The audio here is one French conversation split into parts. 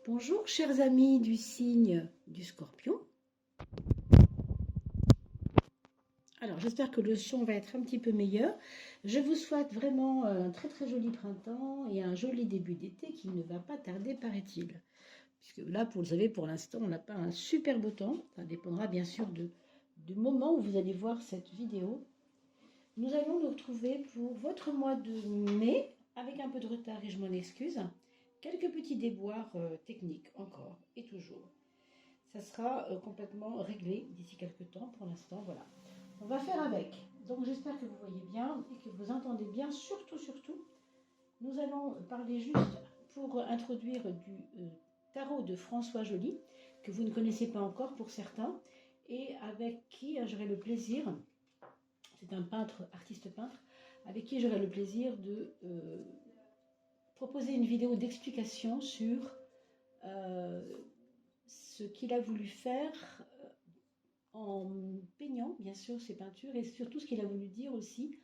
Bonjour chers amis du signe du Scorpion. Alors j'espère que le son va être un petit peu meilleur. Je vous souhaite vraiment un très très joli printemps et un joli début d'été qui ne va pas tarder, paraît-il. Puisque là, vous le savez, pour l'instant, on n'a pas un super beau temps. Ça dépendra bien sûr du moment où vous allez voir cette vidéo. Nous allons nous retrouver pour votre mois de mai, avec un peu de retard et je m'en excuse. Quelques petits déboires techniques encore et toujours. Ça sera complètement réglé d'ici quelques temps. Pour l'instant, voilà. On va faire avec. Donc j'espère que vous voyez bien et que vous entendez bien. Surtout, nous allons parler juste pour introduire du tarot de François Joly, que vous ne connaissez pas encore pour certains, et avec qui j'aurai le plaisir, c'est un peintre, artiste peintre, avec qui j'aurai le plaisir de proposer une vidéo d'explication sur ce qu'il a voulu faire en peignant bien sûr ses peintures et surtout ce qu'il a voulu dire aussi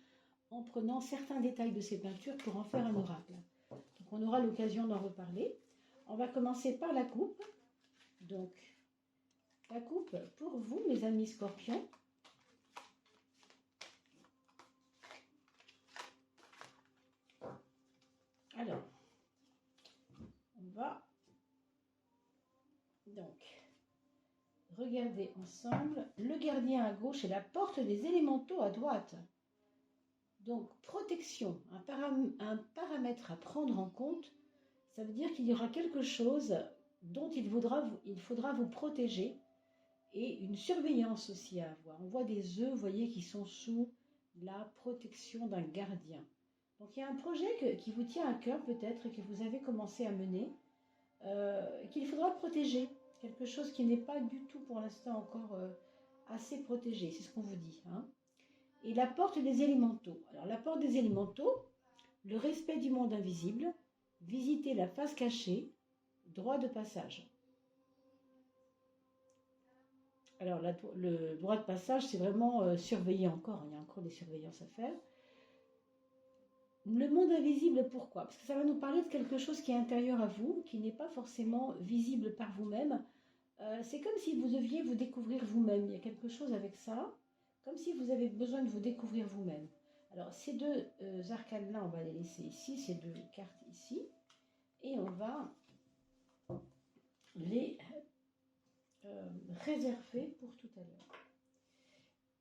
en prenant certains détails de ses peintures pour en faire un oracle. Donc on aura l'occasion d'en reparler. On va commencer par la coupe. Donc la coupe pour vous mes amis scorpions. Alors on va donc regarder ensemble le gardien à gauche et la porte des élémentaux à droite. Donc protection, un paramètre à prendre en compte, ça veut dire qu'il y aura quelque chose dont il faudra vous protéger et une surveillance aussi à avoir. On voit des œufs, vous voyez, qui sont sous la protection d'un gardien. Donc il y a un projet qui vous tient à cœur peut-être et que vous avez commencé à mener, qu'il faudra protéger. Quelque chose qui n'est pas du tout pour l'instant encore assez protégé, c'est ce qu'on vous dit. Hein. Et la porte des élémentaux. Alors la porte des élémentaux, le respect du monde invisible, visiter la face cachée, droit de passage. Alors le droit de passage, c'est vraiment surveiller encore, il y a encore des surveillances à faire. Le monde invisible, pourquoi? Parce que ça va nous parler de quelque chose qui est intérieur à vous, qui n'est pas forcément visible par vous-même. C'est comme si vous deviez vous découvrir vous-même, il y a quelque chose avec ça, comme si vous avez besoin de vous découvrir vous-même. Alors ces deux arcanes-là, on va les laisser ici, ces deux cartes ici, et on va les réserver pour tout à l'heure.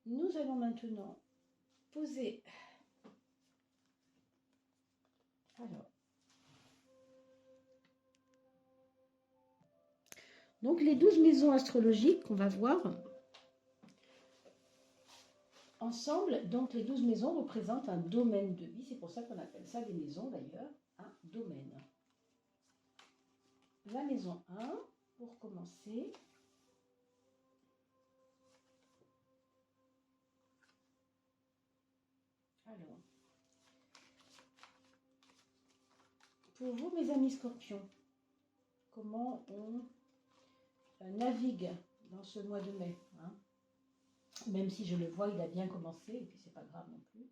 Nous allons maintenant poser... Alors, donc les 12 maisons astrologiques qu'on va voir ensemble, donc les 12 maisons représentent un domaine de vie, c'est pour ça qu'on appelle ça des maisons d'ailleurs, un domaine. La maison 1, pour commencer. Alors, pour vous mes amis scorpions, comment on navigue dans ce mois de mai, hein? Même si je le vois, il a bien commencé, et puis c'est pas grave non plus.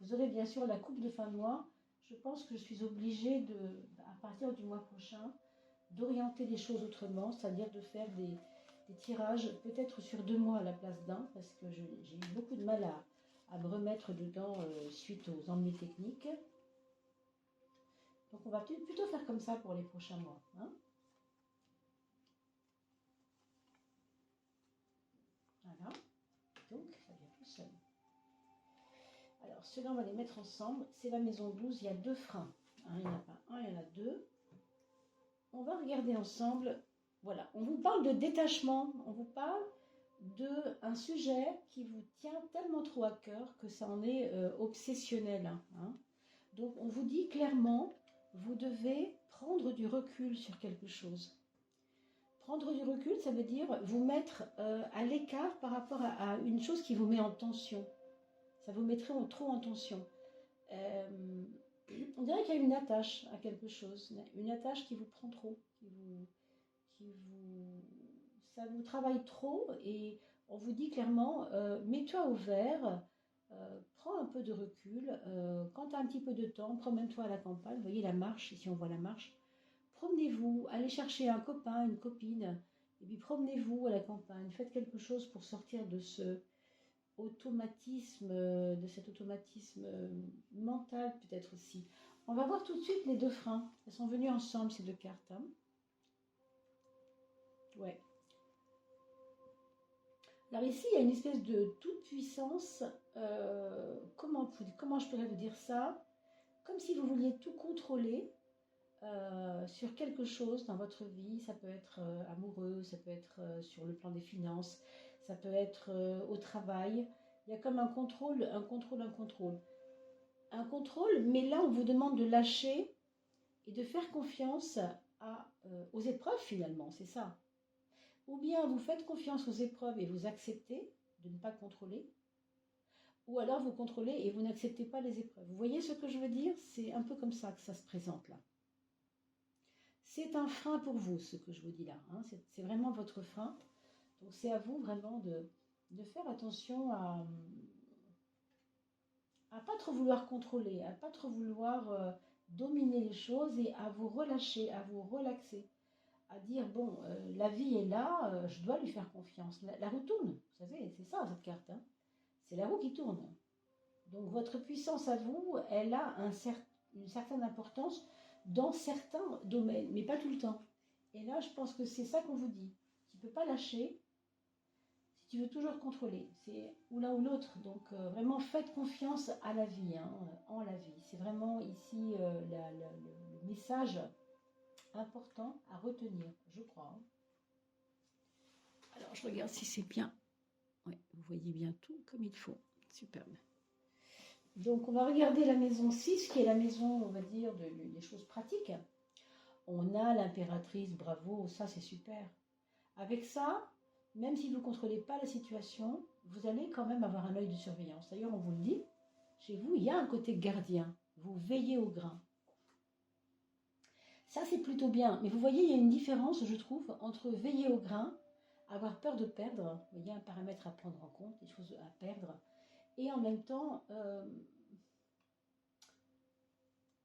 Vous aurez bien sûr la coupe de fin de mois. Je pense que je suis obligée à partir du mois prochain, d'orienter les choses autrement, c'est-à-dire de faire des tirages peut-être sur 2 mois à la place d'un, parce que j'ai eu beaucoup de mal à me remettre dedans suite aux ennuis techniques. Donc on va plutôt faire comme ça pour les prochains mois. Hein. Voilà, donc ça vient tout seul. Alors ceux-là on va les mettre ensemble, c'est la maison 12, il y a 2 freins. Hein, il n'y en a pas un, il y en a 2. On va regarder ensemble, voilà, on vous parle de détachement, on vous parle d'un sujet qui vous tient tellement trop à cœur que ça en est obsessionnel. Hein. Donc on vous dit clairement, vous devez prendre du recul sur quelque chose. Prendre du recul, ça veut dire vous mettre à l'écart par rapport à une chose qui vous met en tension. Ça vous mettrait trop en tension. On dirait qu'il y a une attache à quelque chose, une attache qui vous prend trop, ça vous travaille trop et on vous dit clairement, mets-toi au vert, prends un peu de recul, quand tu as un petit peu de temps, promène-toi à la campagne, vous voyez la marche, ici on voit la marche, promenez-vous, allez chercher un copain, une copine, et puis promenez-vous à la campagne, faites quelque chose pour sortir de ce automatisme, de cet automatisme mental peut-être aussi. On va voir tout de suite les deux freins. Elles sont venues ensemble ces deux cartes. Hein. Ouais. Alors ici, il y a une espèce de toute puissance. Comment je pourrais vous dire ça? Comme si vous vouliez tout contrôler sur quelque chose dans votre vie. Ça peut être amoureux, ça peut être sur le plan des finances, ça peut être au travail. Il y a comme un contrôle, un contrôle, un contrôle. Un contrôle, mais là, on vous demande de lâcher et de faire confiance aux épreuves finalement, c'est ça. Ou bien vous faites confiance aux épreuves et vous acceptez de ne pas contrôler, ou alors vous contrôlez et vous n'acceptez pas les épreuves. Vous voyez ce que je veux dire? C'est un peu comme ça que ça se présente là. C'est un frein pour vous, ce que je vous dis là. Hein. C'est vraiment votre frein. Donc c'est à vous vraiment de faire attention à pas trop vouloir contrôler, à pas trop vouloir dominer les choses et à vous relâcher, à vous relaxer. À dire, bon, la vie est là, je dois lui faire confiance. La roue tourne, vous savez, c'est ça cette carte. Hein. C'est la roue qui tourne. Donc votre puissance à vous, elle a une certaine importance dans certains domaines, mais pas tout le temps. Et là, je pense que c'est ça qu'on vous dit. Tu ne peux pas lâcher si tu veux toujours contrôler. C'est ou l'un ou l'autre. Donc vraiment, faites confiance à la vie, hein, en la vie. C'est vraiment ici le message important à retenir, je crois. Alors, je regarde si c'est bien. Oui, vous voyez bien tout comme il faut. Superbe. Donc, on va regarder la maison 6, qui est la maison, on va dire, des choses pratiques. On a l'impératrice, bravo, ça c'est super. Avec ça, même si vous ne contrôlez pas la situation, vous allez quand même avoir un œil de surveillance. D'ailleurs, on vous le dit, chez vous, il y a un côté gardien. Vous veillez au grain. Ça, c'est plutôt bien. Mais vous voyez, il y a une différence, je trouve, entre veiller au grain, avoir peur de perdre, il y a un paramètre à prendre en compte, des choses à perdre, et en même temps,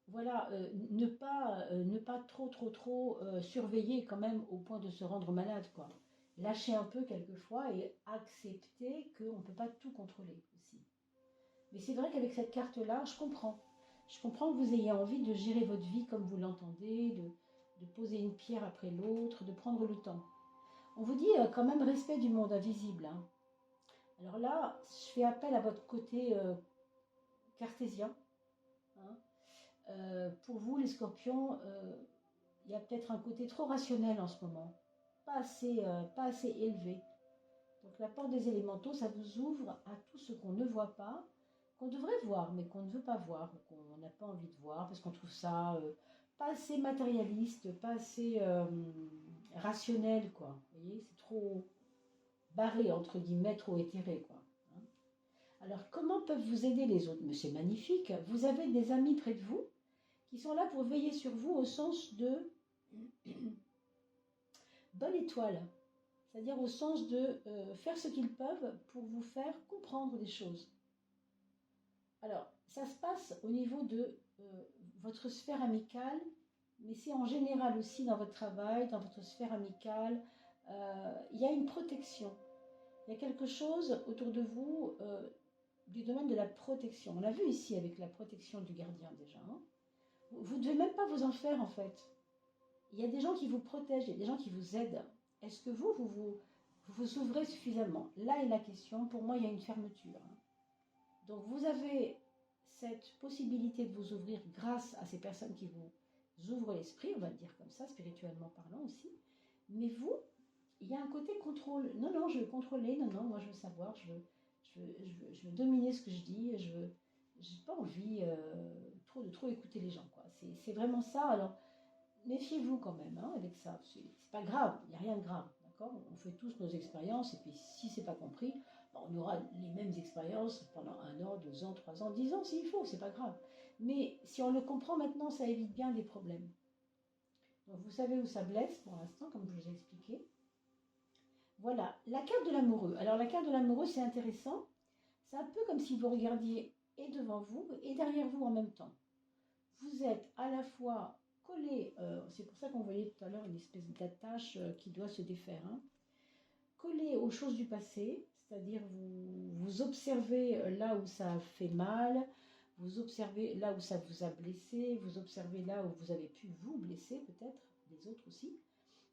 voilà, ne pas trop surveiller quand même au point de se rendre malade, quoi. Lâcher un peu quelquefois et accepter qu'on ne peut pas tout contrôler aussi. Mais c'est vrai qu'avec cette carte-là, je comprends. Je comprends que vous ayez envie de gérer votre vie comme vous l'entendez, de poser une pierre après l'autre, de prendre le temps. On vous dit quand même respect du monde invisible. Hein. Alors là, je fais appel à votre côté cartésien. Hein. Pour vous, les scorpions, il y a peut-être un côté trop rationnel en ce moment, pas assez élevé. Donc la porte des élémentaux, ça vous ouvre à tout ce qu'on ne voit pas, qu'on devrait voir, mais qu'on ne veut pas voir, qu'on n'a pas envie de voir, parce qu'on trouve ça pas assez matérialiste, pas assez rationnel, quoi. Vous voyez, c'est trop barré, entre guillemets, trop éthéré, quoi. Hein. Alors, comment peuvent vous aider les autres? Mais c'est magnifique, vous avez des amis près de vous qui sont là pour veiller sur vous au sens de bonne étoile, c'est-à-dire au sens de faire ce qu'ils peuvent pour vous faire comprendre des choses. Alors, ça se passe au niveau de votre sphère amicale, mais c'est en général aussi dans votre travail, dans votre sphère amicale. Il y a une protection. Il y a quelque chose autour de vous du domaine de la protection. On l'a vu ici avec la protection du gardien déjà. Hein. Vous ne devez même pas vous en faire en fait. Il y a des gens qui vous protègent, il y a des gens qui vous aident. Est-ce que vous ouvrez suffisamment? Là est la question. Pour moi, il y a une fermeture. Hein. Donc vous avez cette possibilité de vous ouvrir grâce à ces personnes qui vous ouvrent l'esprit, on va le dire comme ça, spirituellement parlant aussi. Mais vous, il y a un côté contrôle. Non, non, je veux contrôler, non, moi je veux savoir, je veux dominer ce que je dis, je n'ai pas envie de trop écouter les gens. C'est vraiment ça. Alors, méfiez-vous quand même hein, avec ça. C'est pas grave, il n'y a rien de grave. On fait tous nos expériences et puis si c'est pas compris, on aura les mêmes expériences pendant 1 an, 2 ans, 3 ans, 10 ans s'il faut, c'est pas grave. Mais si on le comprend maintenant, ça évite bien des problèmes. Donc vous savez où ça blesse pour l'instant, comme je vous ai expliqué. Voilà, la carte de l'amoureux. Alors la carte de l'amoureux, c'est intéressant. C'est un peu comme si vous regardiez et devant vous et derrière vous en même temps. Vous êtes à la fois coller, c'est pour ça qu'on voyait tout à l'heure une espèce d'attache qui doit se défaire, hein. Coller aux choses du passé, c'est-à-dire vous observez là où ça a fait mal, vous observez là où ça vous a blessé, vous observez là où vous avez pu vous blesser peut-être, les autres aussi,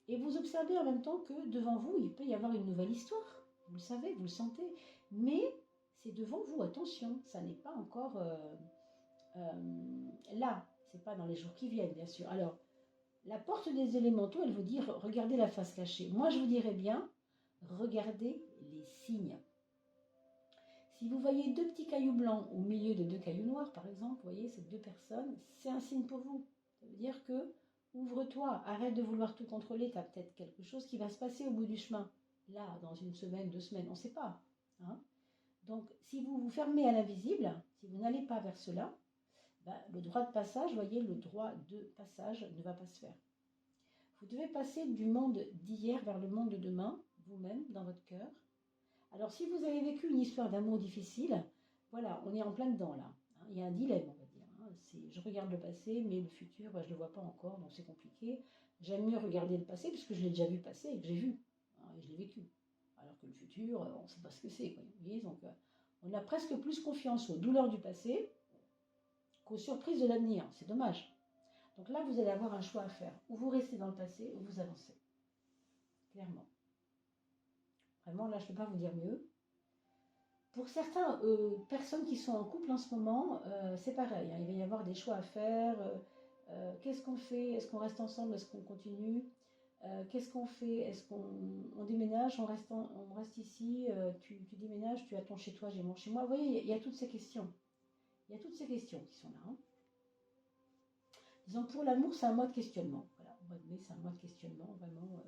et vous observez en même temps que devant vous, il peut y avoir une nouvelle histoire. Vous le savez, vous le sentez, mais c'est devant vous, attention, ça n'est pas encore là, c'est pas dans les jours qui viennent, bien sûr. Alors, la porte des élémentaux, elle vous dit, regardez la face cachée. Moi, je vous dirais bien, regardez les signes. Si vous voyez deux petits cailloux blancs au milieu de deux cailloux noirs, par exemple, vous voyez ces deux personnes, c'est un signe pour vous. Ça veut dire que ouvre-toi, arrête de vouloir tout contrôler, tu as peut-être quelque chose qui va se passer au bout du chemin. Là, dans une semaine, 2 semaines, on ne sait pas. Hein. Donc, si vous vous fermez à l'invisible, si vous n'allez pas vers cela, ben, le droit de passage, vous voyez, le droit de passage ne va pas se faire. Vous devez passer du monde d'hier vers le monde de demain, vous-même, dans votre cœur. Alors, si vous avez vécu une histoire d'amour difficile, voilà, on est en plein dedans là. Hein, il y a un dilemme, on va dire. Hein. Je regarde le passé, mais le futur, ben, je ne le vois pas encore, donc c'est compliqué. J'aime mieux regarder le passé, puisque je l'ai déjà vu passer et que j'ai vu, hein, et je l'ai vécu. Alors que le futur, on ne sait pas ce que c'est. Vous voyez, donc, on a presque plus confiance aux douleurs du passé qu'aux surprises de l'avenir. C'est dommage. Donc là, vous allez avoir un choix à faire. Ou vous restez dans le passé, ou vous avancez. Clairement. Vraiment, là, je ne peux pas vous dire mieux. Pour certaines personnes qui sont en couple en ce moment, c'est pareil. Hein, il va y avoir des choix à faire. Qu'est-ce qu'on fait? Est-ce qu'on reste ensemble? Est-ce qu'on continue? Qu'est-ce qu'on fait? Est-ce qu'on déménage? On reste ici? Tu déménages? Tu as ton chez toi, j'ai mon chez moi. Vous voyez, il y a toutes ces questions. Il y a toutes ces questions qui sont là. Hein. Disons, pour l'amour, c'est un mois de questionnement. Voilà, au mois de mai, c'est un mois de questionnement. Vraiment,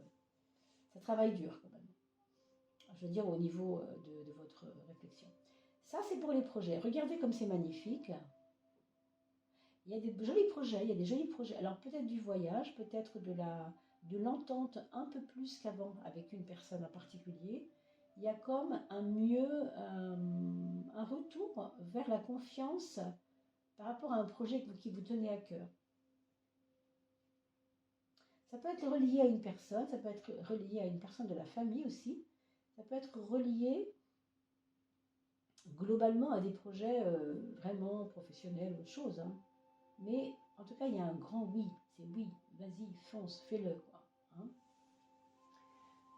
ça travaille dur quand même. Je veux dire, au niveau de votre réflexion. Ça, c'est pour les projets. Regardez comme c'est magnifique. Il y a des jolis projets, il y a des jolis projets. Alors, peut-être du voyage, peut-être de l'entente un peu plus qu'avant avec une personne en particulier. Il y a comme un retour vers la confiance par rapport à un projet qui vous tenait à cœur. Ça peut être relié à une personne, ça peut être relié à une personne de la famille aussi. Ça peut être relié globalement à des projets vraiment professionnels ou autre chose. Hein. Mais en tout cas, il y a un grand oui. C'est oui, vas-y, fonce, fais-le. Quoi, hein.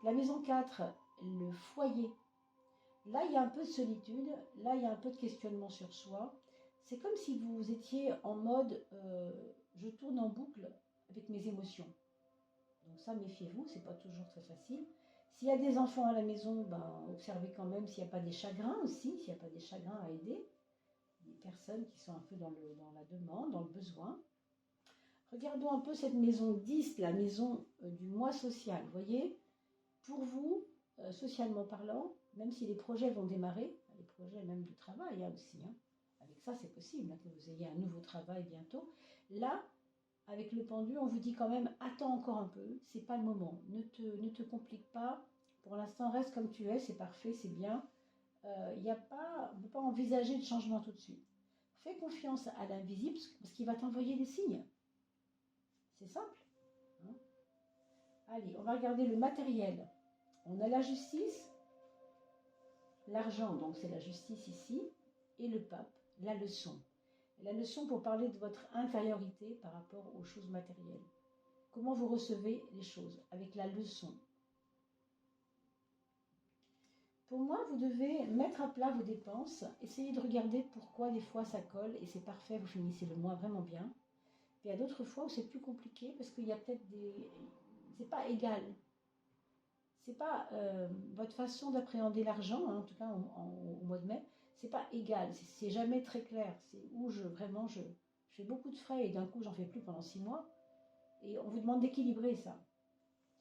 La maison 4, le foyer. Là, il y a un peu de solitude. Là, il y a un peu de questionnement sur soi. C'est comme si vous étiez en mode je tourne en boucle avec mes émotions. Donc ça, méfiez-vous, c'est pas toujours très facile. S'il y a des enfants à la maison, ben, observez quand même s'il n'y a pas des chagrins aussi, s'il n'y a pas des chagrins à aider. Des personnes qui sont un peu dans la demande, dans le besoin. Regardons un peu cette maison 10, la maison du moi social. Vous voyez, pour vous, socialement parlant, même si les projets vont démarrer, les projets même de travail hein, aussi, hein, avec ça c'est possible hein, que vous ayez un nouveau travail bientôt. Là, avec le pendu, on vous dit quand même, attends encore un peu, c'est pas le moment. Ne te complique pas. Pour l'instant, reste comme tu es, c'est parfait, c'est bien. On ne peut pas envisager de changement tout de suite. Fais confiance à l'invisible parce qu'il va t'envoyer des signes. C'est simple. Hein. Allez, on va regarder le matériel. On a la justice, l'argent, donc c'est la justice ici, et le pape, la leçon. La leçon pour parler de votre infériorité par rapport aux choses matérielles. Comment vous recevez les choses avec la leçon. Pour moi, vous devez mettre à plat vos dépenses, essayer de regarder pourquoi des fois ça colle et c'est parfait, vous finissez le mois vraiment bien. Puis il y a d'autres fois où c'est plus compliqué parce qu'il y a peut-être des... C'est pas égal. C'est pas votre façon d'appréhender l'argent, hein, en tout cas au mois de mai, c'est pas égal, c'est jamais très clair. C'est où je fais beaucoup de frais et d'un coup j'en fais plus pendant 6 mois. Et on vous demande d'équilibrer ça,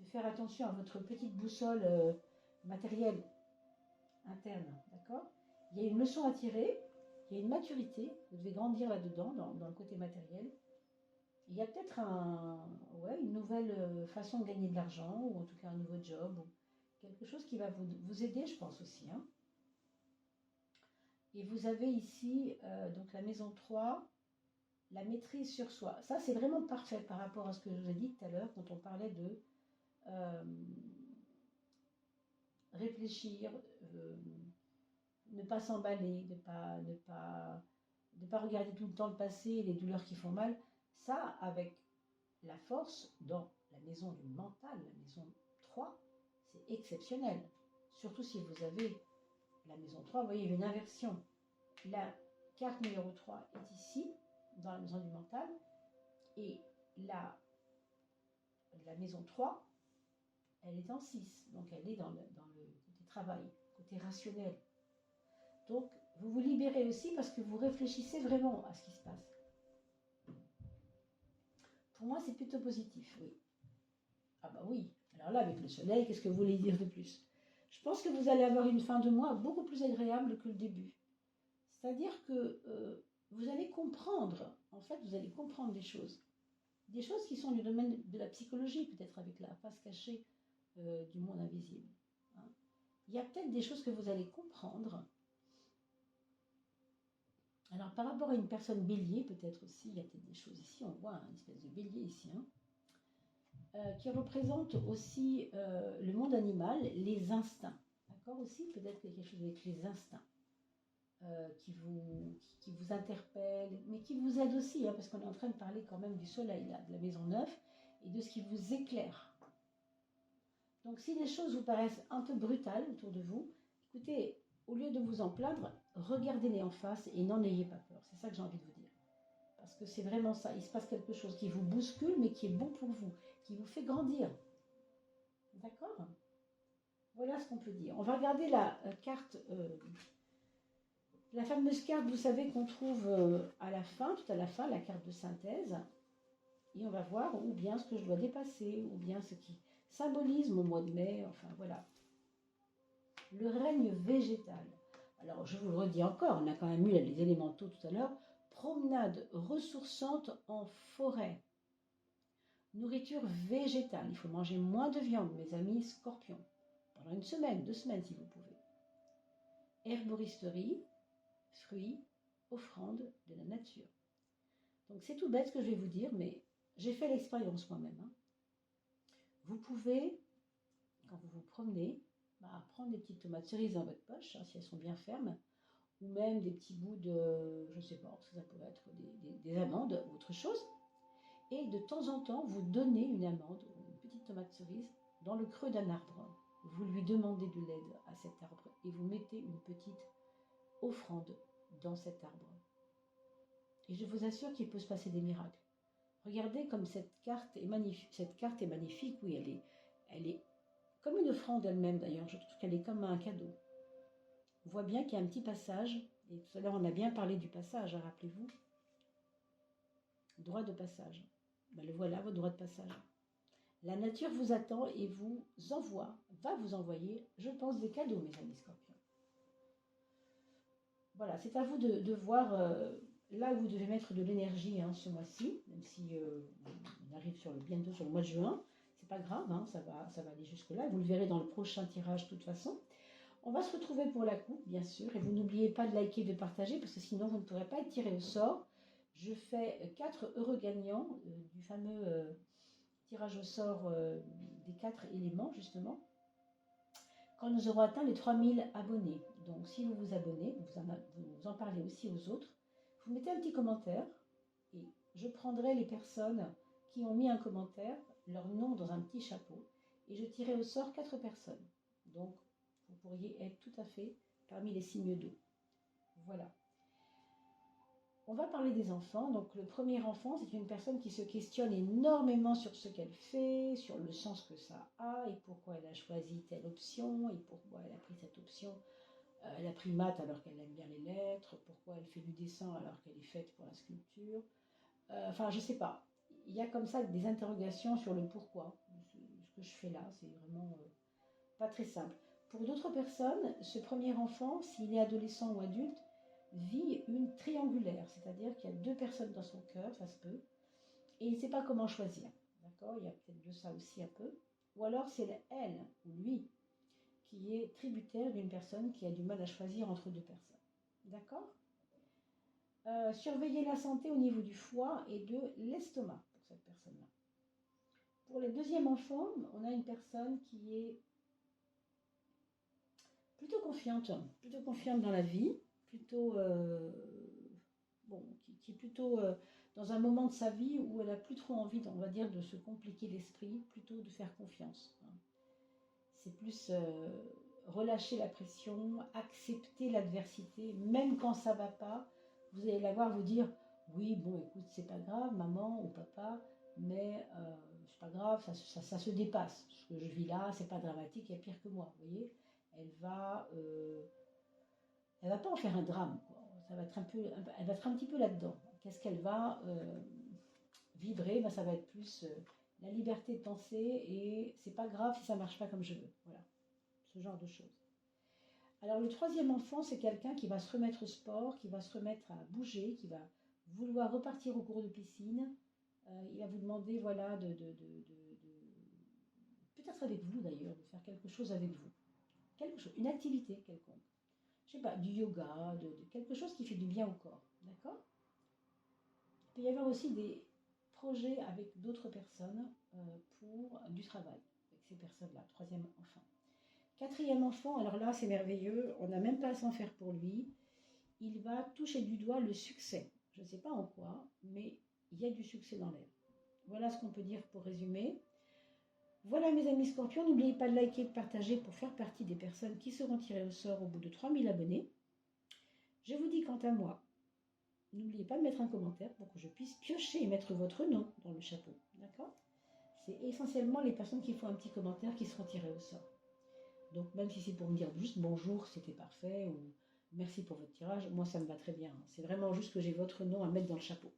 de faire attention à votre petite boussole matérielle interne, d'accord? Il y a une leçon à tirer, il y a une maturité, vous devez grandir là-dedans, dans le côté matériel. Il y a peut-être une nouvelle façon de gagner de l'argent, ou en tout cas un nouveau job, ou quelque chose qui va vous aider, je pense aussi. Hein. Et vous avez ici donc la maison 3, la maîtrise sur soi. Ça, c'est vraiment parfait par rapport à ce que je vous ai dit tout à l'heure quand on parlait de euh, réfléchir, ne pas s'emballer, de pas regarder tout le temps le passé et les douleurs qui font mal. Ça, avec la force dans la maison du mental, la maison 3, c'est exceptionnel. Surtout si vous avez la maison 3, vous voyez, il y a une inversion. La carte numéro 3 est ici, dans la maison du mental, et la maison 3, elle est en 6, donc elle est dans le côté travail, côté rationnel. Donc, vous vous libérez aussi parce que vous réfléchissez vraiment à ce qui se passe. Pour moi, c'est plutôt positif, oui. Ah bah oui, alors là, avec le soleil, qu'est-ce que vous voulez dire de plus? Je pense que vous allez avoir une fin de mois beaucoup plus agréable que le début. C'est-à-dire que vous allez comprendre, en fait, vous allez comprendre des choses. Des choses qui sont du domaine de la psychologie, peut-être avec la face cachée du monde invisible. Hein. Il y a peut-être des choses que vous allez comprendre. Alors, par rapport à une personne bélier, peut-être aussi, il y a peut-être des choses ici, on voit une espèce de bélier ici, hein, qui représente aussi le monde animal, les instincts. D'accord aussi, peut-être qu'il y a quelque chose avec les instincts qui vous interpellent, mais qui vous aident aussi, hein, parce qu'on est en train de parler quand même du soleil, là, de la maison 9, et de ce qui vous éclaire. Donc si les choses vous paraissent un peu brutales autour de vous, écoutez, au lieu de vous en plaindre, regardez-les en face et n'en ayez pas peur. C'est ça que j'ai envie de vous dire. Parce que c'est vraiment ça, il se passe quelque chose qui vous bouscule, mais qui est bon pour vous, qui vous fait grandir. D'accord? Voilà ce qu'on peut dire. On va regarder la carte, la fameuse carte, vous savez, qu'on trouve à la fin, tout à la fin, la carte de synthèse. Et on va voir ou bien ce que je dois dépasser, ou bien ce qui symbolise mon mois de mai, enfin voilà. Le règne végétal. Alors je vous le redis encore, on a quand même eu les élémentaux tout à l'heure. Promenade ressourçante en forêt. Nourriture végétale. Il faut manger moins de viande, mes amis scorpions. Pendant une semaine, 2 semaines si vous pouvez. Herboristerie, fruits, offrandes de la nature. Donc c'est tout bête ce que je vais vous dire, mais j'ai fait l'expérience moi-même. Hein. Vous pouvez, quand vous vous promenez, prendre des petites tomates cerises dans votre poche, hein, si elles sont bien fermes, ou même des petits bouts de, je ne sais pas, ça pourrait être des amandes ou autre chose, et de temps en temps, vous donnez une amande ou une petite tomate cerise dans le creux d'un arbre. Vous lui demandez de l'aide à cet arbre et vous mettez une petite offrande dans cet arbre. Et je vous assure qu'il peut se passer des miracles. Regardez comme cette carte est magnifique. Cette carte est magnifique, oui, elle est comme une offrande elle-même d'ailleurs. Je trouve qu'elle est comme un cadeau. On voit bien qu'il y a un petit passage. Et tout à l'heure, on a bien parlé du passage, hein, rappelez-vous. Droit de passage. Le voilà, votre droit de passage. La nature vous attend et vous envoie, va vous envoyer, je pense, des cadeaux, mes amis scorpions. Voilà, c'est à vous de voir là où vous devez mettre de l'énergie ce mois-ci, même si on arrive bientôt sur le mois de juin. C'est pas grave, hein, ça va aller jusque-là. Vous le verrez dans le prochain tirage de toute façon. On va se retrouver pour la coupe, bien sûr. Et vous n'oubliez pas de liker, de partager, parce que sinon vous ne pourrez pas être tiré au sort. Je fais 4 heureux gagnants du fameux tirage au sort des 4 éléments, justement, quand nous aurons atteint les 3000 abonnés. Donc si vous vous abonnez, vous en parlez aussi aux autres, vous mettez un petit commentaire et je prendrai les personnes qui ont mis un commentaire, leur nom dans un petit chapeau, et je tirerai au sort 4 personnes. Donc vous pourriez être tout à fait parmi les signes d'eau. Voilà. On va parler des enfants. Donc le premier enfant, c'est une personne qui se questionne énormément sur ce qu'elle fait, sur le sens que ça a et pourquoi elle a choisi telle option et pourquoi elle a pris cette option. Elle a pris maths alors qu'elle aime bien les lettres, pourquoi elle fait du dessin alors qu'elle est faite pour la sculpture. Enfin, je sais pas. Il y a comme ça des interrogations sur le pourquoi. Ce que je fais là, c'est vraiment pas très simple. Pour d'autres personnes, ce premier enfant, s'il est adolescent ou adulte, vit une triangulaire, c'est-à-dire qu'il y a 2 personnes dans son cœur, ça se peut, et il ne sait pas comment choisir. D'accord? Il y a peut-être de ça aussi un peu. Ou alors c'est elle ou lui qui est tributaire d'une personne qui a du mal à choisir entre 2 personnes. D'accord? Surveiller la santé au niveau du foie et de l'estomac pour cette personne-là. Pour le deuxième enfant, on a une personne qui est plutôt confiante dans la vie, plutôt bon, qui est plutôt dans un moment de sa vie où elle a plus trop envie, on va dire, de se compliquer l'esprit, plutôt de faire confiance. C'est plus relâcher la pression, accepter l'adversité, même quand ça va pas. Vous allez la voir vous dire, oui, bon, écoute, c'est pas grave, maman ou papa, mais c'est pas grave, ça se dépasse. Ce que je vis là, c'est pas dramatique, il y a pire que moi, vous voyez. Elle va pas en faire un drame, quoi. Ça va être elle va être un petit peu là-dedans. Qu'est-ce qu'elle va vibrer? Ça va être plus la liberté de penser et c'est pas grave si ça marche pas comme je veux. Voilà, ce genre de choses. Alors le troisième enfant, c'est quelqu'un qui va se remettre au sport, qui va se remettre à bouger, qui va vouloir repartir au cours de piscine. Il va vous demander, voilà, peut-être avec vous d'ailleurs, de faire quelque chose avec vous. Quelque chose, une activité quelconque. Je sais pas, du yoga, quelque chose qui fait du bien au corps. D'accord? Il peut y avoir aussi des projets avec d'autres personnes pour du travail, avec ces personnes-là, troisième enfant. Quatrième enfant, alors là c'est merveilleux, on n'a même pas à s'en faire pour lui. Il va toucher du doigt le succès. Je ne sais pas en quoi, mais il y a du succès dans l'air. Voilà ce qu'on peut dire pour résumer. Voilà mes amis scorpions, n'oubliez pas de liker et de partager pour faire partie des personnes qui seront tirées au sort au bout de 3000 abonnés. Je vous dis quant à moi, n'oubliez pas de mettre un commentaire pour que je puisse piocher et mettre votre nom dans le chapeau. D'accord? C'est essentiellement les personnes qui font un petit commentaire qui seront tirées au sort. Donc même si c'est pour me dire juste bonjour, c'était parfait, ou merci pour votre tirage, moi ça me va très bien. C'est vraiment juste que j'ai votre nom à mettre dans le chapeau.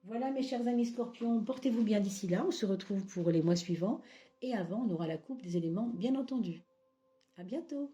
Voilà mes chers amis scorpions, portez-vous bien d'ici là, on se retrouve pour les mois suivants. Et avant, on aura la coupe des éléments, bien entendu. À bientôt!